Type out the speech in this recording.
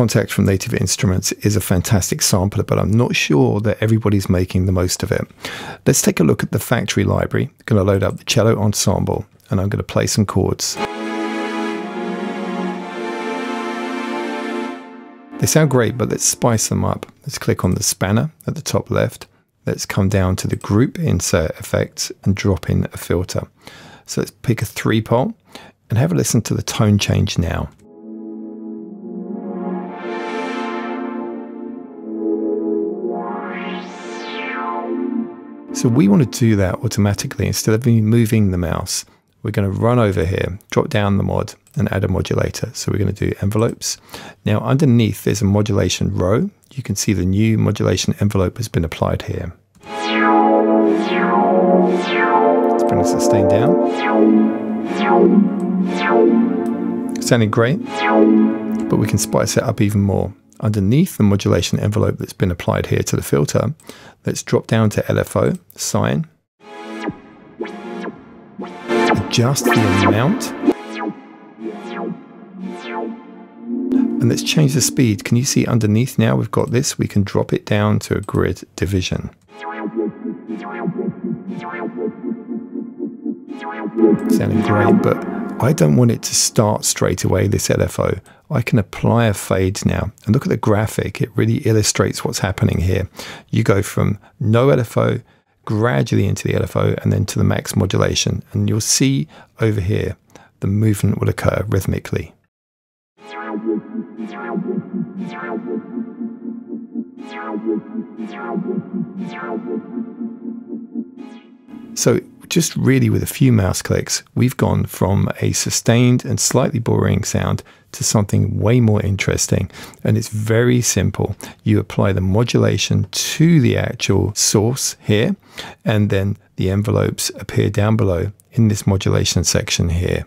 Kontakt from Native Instruments is a fantastic sampler, but I'm not sure that everybody's making the most of it. Let's take a look at the factory library. I'm going to load up the cello ensemble, and I'm going to play some chords. They sound great, but let's spice them up. Let's click on the spanner at the top left. Let's come down to the group insert effects and drop in a filter. So let's pick a 3-pole and have a listen to the tone change now. So we want to do that automatically. Instead of moving the mouse, we're going to run over here, drop down the mod and add a modulator. So we're going to do envelopes. Now underneath there's a modulation row. You can see the new modulation envelope has been applied here. Let's bring the sustain down. Sounding great, but we can spice it up even more. Underneath the modulation envelope that's been applied here to the filter, let's drop down to LFO, sine, adjust the amount, and let's change the speed. Can you see underneath now we've got this? We can drop it down to a grid division. Sounding great, but I don't want it to start straight away, this LFO. I can apply a fade now, and look at the graphic. It really illustrates what's happening here. You go from no LFO gradually into the LFO and then to the max modulation, and you'll see over here the movement will occur rhythmically. So just really with a few mouse clicks, we've gone from a sustained and slightly boring sound to something way more interesting. And it's very simple. You apply the modulation to the actual source here, and then the envelopes appear down below in this modulation section here.